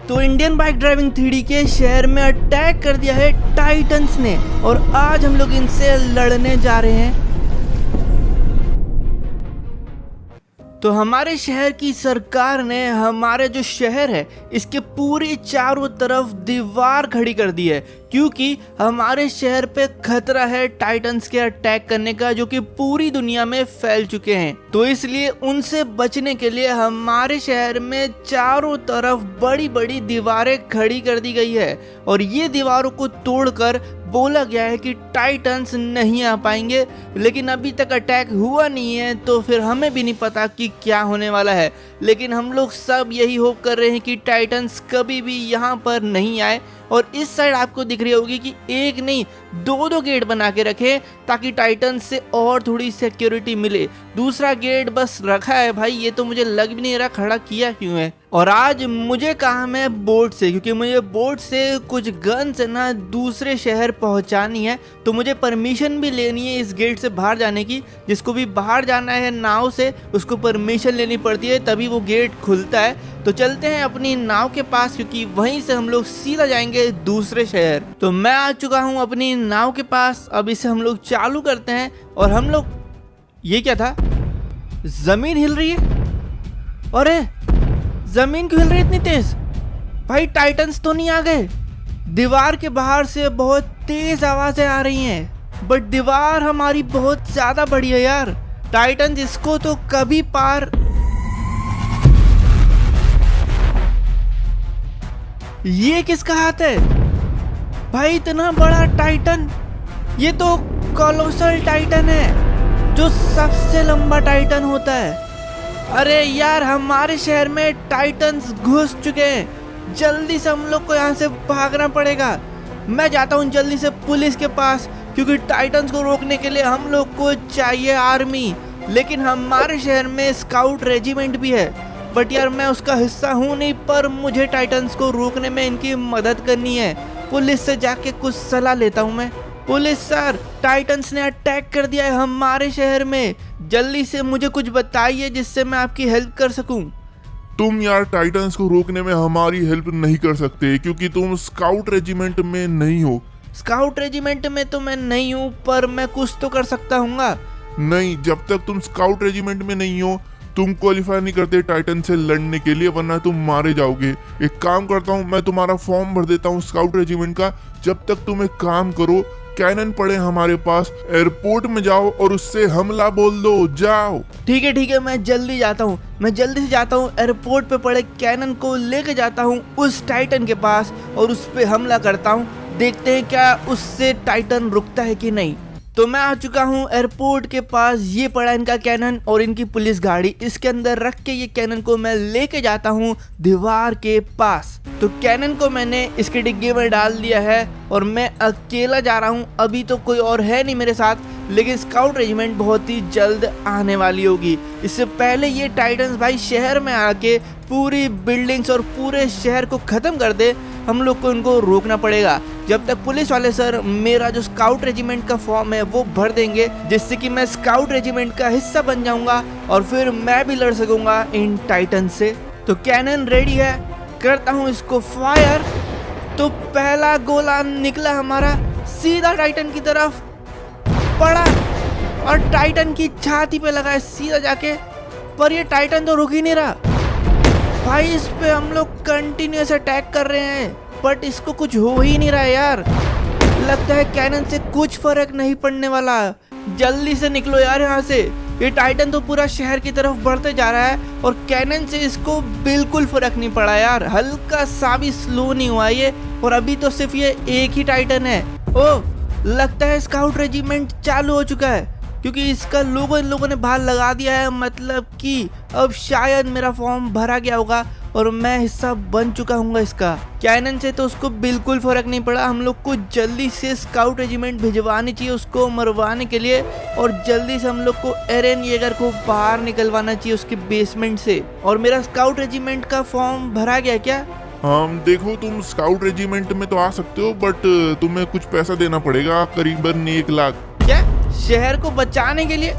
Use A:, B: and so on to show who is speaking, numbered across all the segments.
A: तो Indian bike driving 3D के शहर में अटैक कर दिया है टाइटन्स ने और आज हम लोग इनसे लड़ने जा रहे हैं। तो हमारे शहर की सरकार ने हमारे जो शहर है इसके पूरी चारों तरफ दीवार खड़ी कर दी है, क्योंकि हमारे शहर पे खतरा है टाइटन्स के अटैक करने का, जो कि पूरी दुनिया में फैल चुके हैं। तो इसलिए उनसे बचने के लिए हमारे शहर में चारों तरफ बड़ी बड़ी दीवारें खड़ी कर दी गई है और ये दीवारों को तोड़कर बोला गया है कि टाइटन्स नहीं आ पाएंगे। लेकिन अभी तक अटैक हुआ नहीं है तो फिर हमें भी नहीं पता कि क्या होने वाला है, लेकिन हम लोग सब यही होप कर रहे हैं कि टाइटन्स कभी भी यहाँ पर नहीं आए। और इस साइड आपको दिख रही होगी कि एक नहीं दो गेट बना के रखे ताकि टाइटन से और थोड़ी सिक्योरिटी मिले। दूसरा गेट बस रखा है भाई, ये तो मुझे लग भी नहीं रहा खड़ा किया क्यों है। और आज मुझे काम है बोट से, क्योंकि मुझे बोट से कुछ गन से ना दूसरे शहर पहुंचानी है, तो मुझे परमिशन भी लेनी है इस गेट से बाहर जाने की। जिसको भी बाहर जाना है नाव से उसको परमिशन लेनी पड़ती है, तभी वो गेट खुलता है। तो चलते हैं अपनी नाव के पास, क्योंकि वहीं से हम लोग सीधा जाएंगे दूसरे शहर। तो मैं आ चुका हूँ अपनी नाव के पास, अब इसे हम लोग चालू करते हैं। और हम लोग, ये क्या था, जमीन हिल रही है। अरे जमीन क्यों हिल रही है इतनी तेज? भाई टाइटन्स तो नहीं आ गए? दीवार के बाहर से बहुत तेज आवाजें आ रही हैं, बट दीवार हमारी बहुत ज्यादा बड़ी है यार। टाइटन्स इसको तो कभी पार। ये किसका हाथ है भाई? इतना बड़ा टाइटन, ये तो कोलोसल टाइटन है जो सबसे लंबा टाइटन होता है। अरे यार हमारे शहर में टाइटन्स घुस चुके हैं, जल्दी से हम लोग को यहाँ से भागना पड़ेगा। मैं जाता हूँ जल्दी से पुलिस के पास, क्योंकि टाइटन्स को रोकने के लिए हम लोग को चाहिए आर्मी। लेकिन हमारे शहर में स्काउट रेजिमेंट भी है, बट यार मैं उसका हिस्सा हूँ नहीं, पर मुझे टाइटन्स को रोकने में इनकी मदद करनी है। पुलिस से जाके कुछ सलाह लेता हूँ मैं। पुलिस सर, टाइटन्स ने अटैक कर दिया है हमारे शहर में, जल्दी से मुझे कुछ बताइए जिससे मैं आपकी हेल्प कर सकूं।
B: तुम यार टाइटन्स को रोकने में हमारी हेल्प नहीं कर सकते, क्योंकि तुम स्काउट रेजिमेंट में नहीं हो।
A: स्काउट रेजिमेंट में तो मैं नहीं हूँ, पर मैं कुछ तो कर सकता हूँ।
B: नहीं, जब तक तुम स्काउट रेजिमेंट में नहीं हो तुम क्वालिफाई नहीं करते टाइटन से लड़ने के लिए, वरना तुम मारे जाओगे। एक काम करता हूँ, मैं तुम्हारा फॉर्म भर देता हूँ स्काउट रेजिमेंट का। जब तक तुम एक काम करो, कैनन पड़े हमारे पास, एयरपोर्ट में जाओ और उससे हमला बोल दो, जाओ।
A: ठीक है, मैं जल्दी जाता हूँ। मैं जल्दी से जाता हूँ, एयरपोर्ट पे पड़े कैनन को लेके जाता हूँ उस टाइटन के पास और उस पे हमला करता हूँ। देखते हैं क्या उससे टाइटन रुकता है कि नहीं। तो मैं आ चुका हूँ एयरपोर्ट के पास, ये पड़ा इनका कैनन और इनकी पुलिस गाड़ी। इसके अंदर रख के ये कैनन को मैं लेके जाता हूँ दीवार के पास। तो कैनन को मैंने इसके डिग्गे में डाल दिया है और मैं अकेला जा रहा हूँ। अभी तो कोई और है नहीं मेरे साथ, लेकिन स्काउट रेजिमेंट बहुत ही जल्द आने वाली होगी। इससे पहले ये टाइटन्स भाई शहर में आके पूरी बिल्डिंग्स और पूरे शहर को खत्म कर दे, हम लोग को इनको रोकना पड़ेगा। जब तक पुलिस वाले सर मेरा जो स्काउट रेजिमेंट का फॉर्म है वो भर देंगे, जिससे कि मैं स्काउट रेजिमेंट का हिस्सा बन जाऊंगा और फिर मैं भी लड़ सकूंगा इन टाइटन से। तो कैनन रेडी है, करता हूँ इसको फायर। तो पहला गोला निकला हमारा सीधा टाइटन की तरफ, पड़ा और टाइटन की छाती पे लगा है सीधा जाके। पर ये टाइटन तो रुक ही नहीं रहा भाई, इस पे हम लोग कंटिन्यूअस अटैक कर रहे हैं, बट इसको कुछ हो ही नहीं रहा है यार। लगता है कैनन से कुछ फर्क नहीं पड़ने वाला। जल्दी से निकलो यार यहाँ से। ये टाइटन तो पूरा शहर की तरफ बढ़ते जा रहा है और कैनन से इसको बिल्कुल फर्क नहीं पड़ा यार, हल्का सा भी स्लो नहीं हुआ ये। और अभी तो सिर्फ ये एक ही टाइटन है। ओ, लगता है स्काउट रेजिमेंट चालू हो चुका है, क्योंकि इसका लोगो इन लोगों ने बाहर लगा दिया है। मतलब कि अब शायद मेरा फॉर्म भरा गया होगा और मैं हिस्सा बन चुका हूँ इसका। कैनन से तो उसको बिल्कुल फर्क नहीं पड़ा। हम लोग को जल्दी से स्काउट रेजिमेंट भिजवानी चाहिए उसको मरवाने के लिए, और जल्दी से हम लोग को एरेन येगर को बाहर निकलवाना चाहिए उसके बेसमेंट से। और मेरा स्काउट रेजिमेंट का फॉर्म भरा गया क्या?
B: हाँ देखो, तुम स्काउट रेजिमेंट में तो आ सकते हो, बट तुम्हें कुछ पैसा देना पड़ेगा, करीबन 1 लाख।
A: क्या? शहर को बचाने के लिए?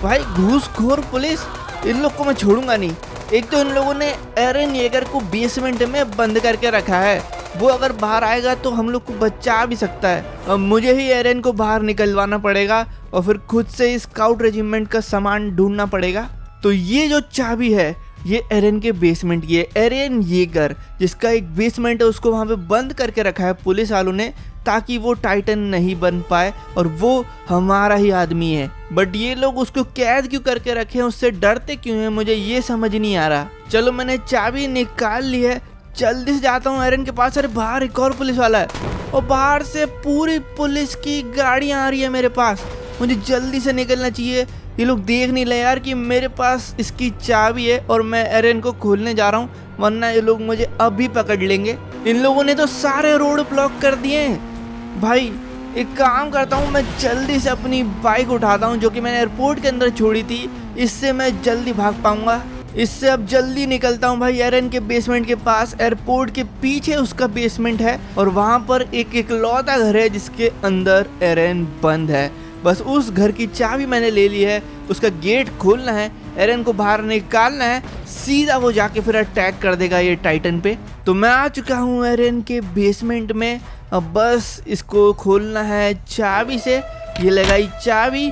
A: भाई घूसखोर पुलिस, इन लोग को मैं छोड़ूंगा नहीं। एक तो इन लोगों ने एरन येगर को बेसमेंट में बंद करके रखा है, वो अगर बाहर आएगा तो हम लोग को बचा भी सकता है। अब मुझे ही एरन को बाहर निकलवाना पड़ेगा और फिर खुद से स्काउट रेजिमेंट का सामान ढूंढना पड़ेगा। तो ये जो चाबी है ये एरन के बेसमेंट की है। एरन येगर जिसका एक बेसमेंट है उसको वहाँ पे बंद करके रखा है पुलिस वालों ने, ताकि वो टाइटन नहीं बन पाए और वो हमारा ही आदमी है। बट ये लोग उसको कैद क्यों करके रखे हैं, उससे डरते क्यों हैं, मुझे ये समझ नहीं आ रहा। चलो मैंने चाबी निकाल ली है, जल्दी से जाता हूँ एरन के पास। अरे बाहर एक और पुलिस वाला है और बाहर से पूरी पुलिस की गाड़ियाँ आ रही है मेरे पास। मुझे जल्दी से निकलना चाहिए, ये लोग देख नहीं ले यार कि मेरे पास इसकी चाबी है और मैं एरन को खोलने जा रहा हूँ, वरना ये लोग मुझे अभी पकड़ लेंगे। इन लोगों ने तो सारे रोड ब्लॉक कर दिए हैं। भाई एक काम करता हूँ, मैं जल्दी से अपनी बाइक उठाता हूँ जो कि मैंने एयरपोर्ट के अंदर छोड़ी थी, इससे मैं जल्दी भाग पाऊंगा। इससे अब जल्दी निकलता हूँ भाई एरन के बेसमेंट के पास। एयरपोर्ट के पीछे उसका बेसमेंट है और वहाँ पर एक इकलौता घर है जिसके अंदर एरन बंद है। बस उस घर की चाबी मैंने ले ली है, उसका गेट खोलना है, एरन को बाहर निकालना है, सीधा वो जाके फिर अटैक कर देगा ये टाइटन पे। तो मैं आ चुका हूँ एरन के बेसमेंट में, अब बस इसको खोलना है चाबी से। ये लगाई चाबी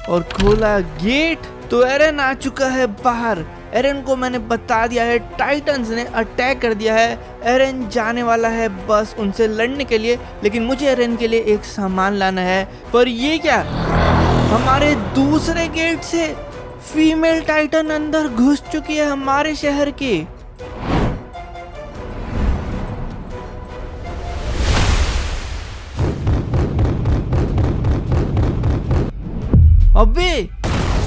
A: और खोला गेट, तो एरन आ चुका है बाहर। एरन को मैंने बता दिया है टाइटन्स ने अटैक कर दिया है, एरन जाने वाला है बस उनसे लड़ने के लिए, लेकिन मुझे एरन के लिए एक सामान लाना है। पर ये क्या, हमारे दूसरे गेट से फीमेल टाइटन अंदर घुस चुकी है हमारे शहर के। अबे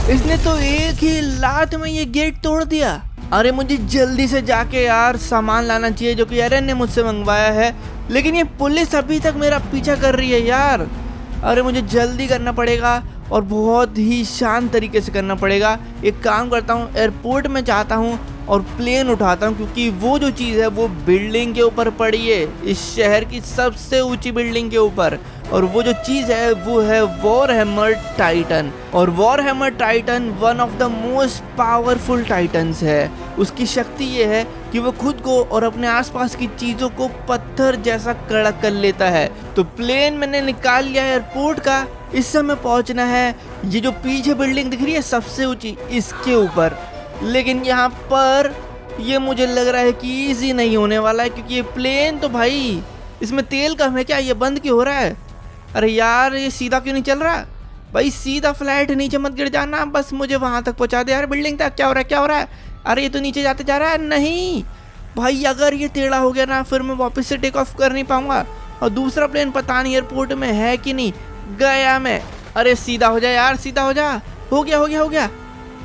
A: इसने तो एक ही लात में ये गेट तोड़ दिया। अरे मुझे जल्दी से जाके यार सामान लाना चाहिए जो कि एरन ने मुझसे मंगवाया है, लेकिन ये पुलिस अभी तक मेरा पीछा कर रही है यार। अरे मुझे जल्दी करना पड़ेगा और बहुत ही शांत तरीके से करना पड़ेगा। एक काम करता हूँ, एयरपोर्ट में जाता हूँ और प्लेन उठाता हूँ, क्योंकि वो जो चीज़ है वो बिल्डिंग के ऊपर पड़ी है, इस शहर की सबसे ऊंची बिल्डिंग के ऊपर। और वो जो चीज़ है वो है वॉरहेमर टाइटन। और Warhammer Titan one of the most powerful titans है। उसकी शक्ति ये है कि वो खुद को और अपने आसपास की चीज़ों को पत्थर जैसा कड़ा कर लेता है। तो प्लेन मैंने निकाल लिया है एयरपोर्ट का, इस समय पहुंचना है ये जो पीछे बिल्डिंग दिख रही है सबसे ऊंची, इसके ऊपर। लेकिन यहाँ पर ये मुझे लग रहा है कि इजी नहीं होने वाला है, क्योंकि ये प्लेन तो भाई इसमें तेल कम है क्या, ये बंद क्यों हो रहा है। अरे यार ये सीधा क्यों नहीं चल रहा भाई, सीधा फ्लैट नीचे मत गिर जाना, बस मुझे वहाँ तक पहुँचा दे यार बिल्डिंग तक। क्या हो रहा है क्या हो रहा है, अरे ये तो नीचे जाते जा रहा है। नहीं भाई अगर ये टेढ़ा हो गया ना फिर मैं वापस से टेक ऑफ कर नहीं पाऊंगा। और दूसरा प्लेन पता नहीं एयरपोर्ट में है कि नहीं, गया मैं। अरे सीधा हो जा यार, सीधा हो जा। हो गया हो गया हो गया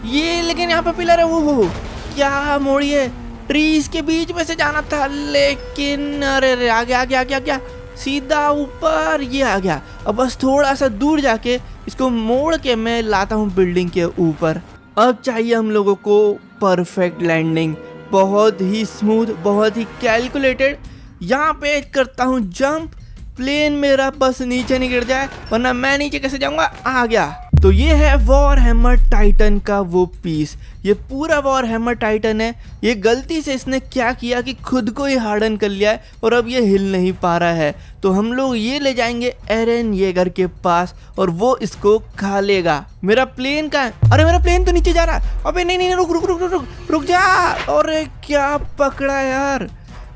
A: ये, लेकिन यहाँ पे पिलर है। वो क्या मोड़ी है, ट्रीज के बीच में से जाना था, लेकिन अरे आगे आगे आगे आ गया, सीधा ऊपर ये आ गया। अब बस थोड़ा सा दूर जाके इसको मोड़ के मैं लाता हूँ बिल्डिंग के ऊपर। अब चाहिए हम लोगों को परफेक्ट लैंडिंग, बहुत ही स्मूथ, बहुत ही कैलकुलेटेड। यहाँ पे करता हूँ जंप, प्लेन मेरा बस नीचे नहीं गिर जाए, वरना मैं नीचे कैसे जाऊंगा। आ गया। तो ये है वॉरहेमर टाइटन का वो पीस, ये पूरा वॉरहेमर टाइटन है। ये गलती से इसने क्या किया कि खुद को ही हार्डन कर लिया है और अब ये हिल नहीं पा रहा है। तो हम लोग ये ले जाएंगे एरन येगर के पास और वो इसको खा लेगा। मेरा प्लेन कहाँ है, अरे मेरा प्लेन तो नीचे जा रहा है। अबे नहीं नहीं रुक रुक रुक रुक रुक रुक जा। अरे क्या पकड़ा यार,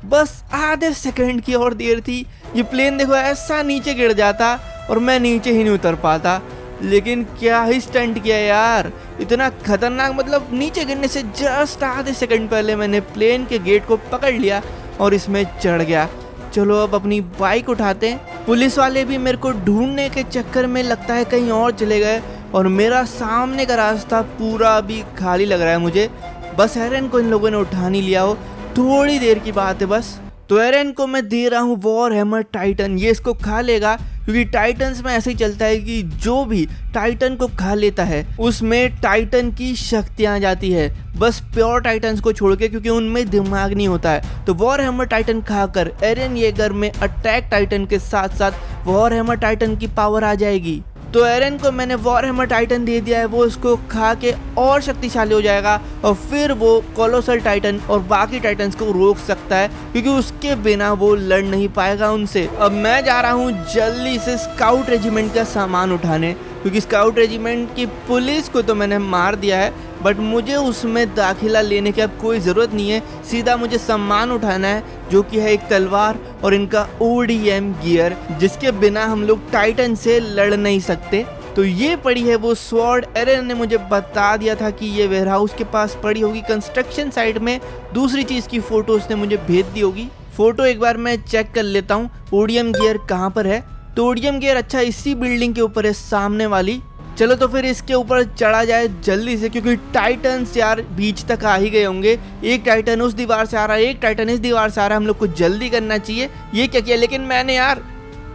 A: बस आधे सेकंड की और देर थी, ये प्लेन देखो ऐसा नीचे गिर जाता और मैं नीचे ही नहीं उतर पाता। लेकिन क्या ही स्टंट किया यार, इतना खतरनाक, मतलब नीचे गिरने से जस्ट आधे सेकंड पहले मैंने प्लेन के गेट को पकड़ लिया और इसमें चढ़ गया। चलो अब अपनी बाइक उठाते हैं। पुलिस वाले भी मेरे को ढूंढने के चक्कर में लगता है कहीं और चले गए और मेरा सामने का रास्ता पूरा अभी खाली लग रहा है मुझे। बस एरन को इन लोगों ने उठा नहीं लिया हो, थोड़ी देर की बात है बस। तो एरन को मैं दे रहा हूँ वॉरहेमर टाइटन, ये इसको खा लेगा, क्योंकि टाइटन्स में ऐसे ही चलता है कि जो भी टाइटन को खा लेता है उसमें टाइटन की शक्तियाँ आ जाती है, बस प्योर टाइटन्स को छोड़ के, क्योंकि उनमें दिमाग नहीं होता है। तो वॉरहेमर टाइटन खाकर एरन येगर में अटैक टाइटन के साथ साथ वॉरहेमर टाइटन की पावर आ जाएगी। तो एरन को मैंने वॉरहैमर टाइटन दे दिया है, वो उसको खा के और शक्तिशाली हो जाएगा और फिर वो कोलोसल टाइटन और बाकी टाइटन्स को रोक सकता है, क्योंकि उसके बिना वो लड़ नहीं पाएगा उनसे। अब मैं जा रहा हूँ जल्दी से स्काउट रेजिमेंट का सामान उठाने, क्योंकि स्काउट रेजिमेंट की पुलिस को तो मैंने मार दिया है, बट मुझे उसमें दाखिला लेने की अब कोई ज़रूरत नहीं है। सीधा मुझे सामान उठाना है, जो कि है एक तलवार और इनका ODM गियर, जिसके बिना हम लोग टाइटन से लड़ नहीं सकते। तो ये पड़ी है वो स्वॉर्ड। एरन ने मुझे बता दिया था कि ये वेयरहाउस के पास पड़ी होगी कंस्ट्रक्शन साइट में। दूसरी चीज़ की फ़ोटो उसने मुझे भेज दी होगी। फ़ोटो एक बार मैं चेक कर लेता हूँ ODM गियर कहाँ पर है। तो ODM गियर अच्छा इसी बिल्डिंग के ऊपर है, सामने वाली। चलो तो फिर इसके ऊपर चढ़ा जाए जल्दी से, क्योंकि टाइटन्स यार बीच तक आ ही गए होंगे। एक टाइटन उस दीवार से आ रहा है, एक टाइटन इस दीवार से आ रहा है, हम लोग को जल्दी करना चाहिए। ये क्या किया लेकिन मैंने यार,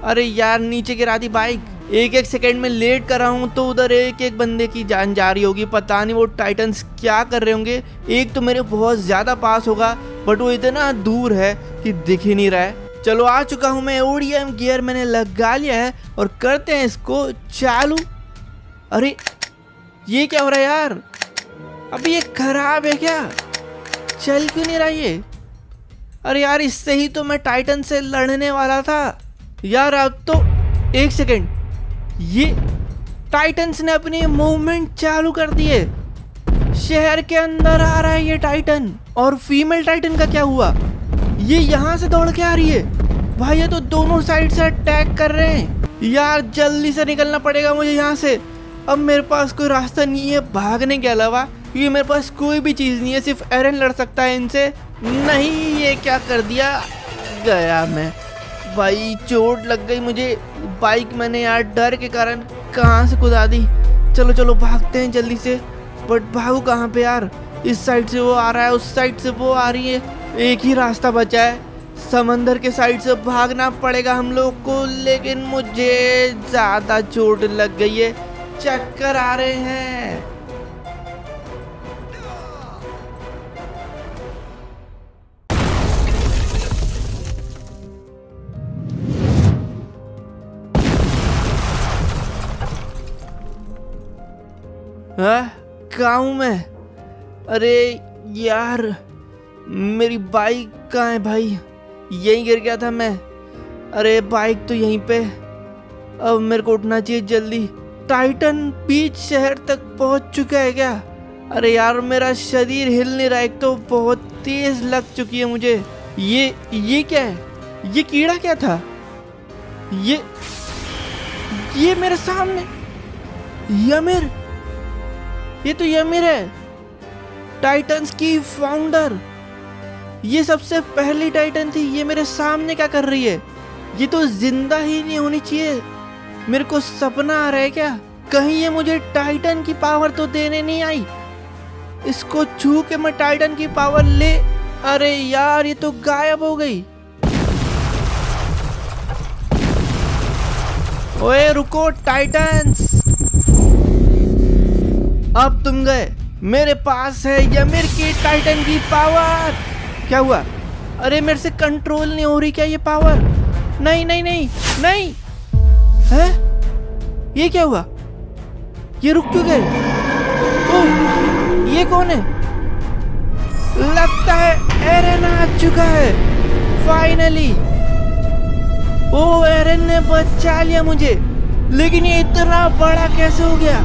A: अरे यार नीचे गिरा दी बाइक। एक सेकंड में लेट कर रहा हूँ तो उधर एक बंदे की जान जा रही होगी। पता नहीं वो टाइटन्स क्या कर रहे होंगे। एक तो मेरे बहुत ज़्यादा पास होगा, बट वो इतना दूर है कि दिख ही नहीं रहा है। चलो आ चुका हूँ मैं, ODM गियर मैंने लगा लिया है और करते हैं इसको चालू। अरे ये क्या हो रहा है यार, अभी ये खराब है क्या, चल क्यों नहीं रहा ये? अरे यार इससे ही तो मैं टाइटन से लड़ने वाला था यार। अब तो एक सेकेंड, ये टाइटन्स ने अपनी मूवमेंट चालू कर दी है। शहर के अंदर आ रहा है ये टाइटन। और फीमेल टाइटन का क्या हुआ? ये यहाँ से दौड़ के आ रही है भाई। ये तो दोनों साइड से अटैक कर रहे हैं यार। जल्दी से निकलना पड़ेगा मुझे यहाँ से। अब मेरे पास कोई रास्ता नहीं है भागने के अलावा, क्योंकि मेरे पास कोई भी चीज़ नहीं है। सिर्फ एरन लड़ सकता है इनसे। नहीं, ये क्या कर दिया, गया मैं भाई। चोट लग गई मुझे। बाइक मैंने यार डर के कारण कहाँ से कुदा दी। चलो चलो भागते हैं जल्दी से। बट भागू कहाँ पे यार? इस साइड से वो आ रहा है, उस साइड से वो आ रही है। एक ही रास्ता बचा है, समंदर के साइड से भागना पड़ेगा हम लोग को। लेकिन मुझे ज़्यादा चोट लग गई है, चक्कर आ रहे हैं। कहाँ हूँ मैं? अरे यार मेरी बाइक कहाँ है भाई? यहीं गिर गया था मैं। अरे बाइक तो यहीं पे। अब मेरे को उठना चाहिए जल्दी। टाइटन बीच शहर तक पहुंच चुका है क्या? अरे यार मेरा शरीर हिल नहीं रहा, एक तो बहुत तेज लग चुकी है मुझे। ये क्या है? ये कीड़ा क्या था? ये मेरे सामने यमिर, ये तो यमिर है, टाइटन्स की फाउंडर। ये सबसे पहली टाइटन थी। ये मेरे सामने क्या कर रही है? ये तो जिंदा ही नहीं होनी चाहिए। मेरे को सपना आ रहा है क्या? कहीं ये मुझे टाइटन की पावर तो देने नहीं आई। इसको छू के मैं टाइटन की पावर ले। अरे यार ये तो गायब हो गई। ओए रुको टाइटन्स, अब तुम गए। मेरे पास है यमिर की टाइटन की पावर। क्या हुआ? अरे मेरे से कंट्रोल नहीं हो रही क्या ये पावर? नहीं नहीं नहीं नहीं। है ये क्या हुआ? ये रुक क्यों गए? ओह ये कौन है? लगता है एरन आ चुका है फाइनली। ओ एरन ने बचा लिया मुझे, लेकिन ये इतना बड़ा कैसे हो गया?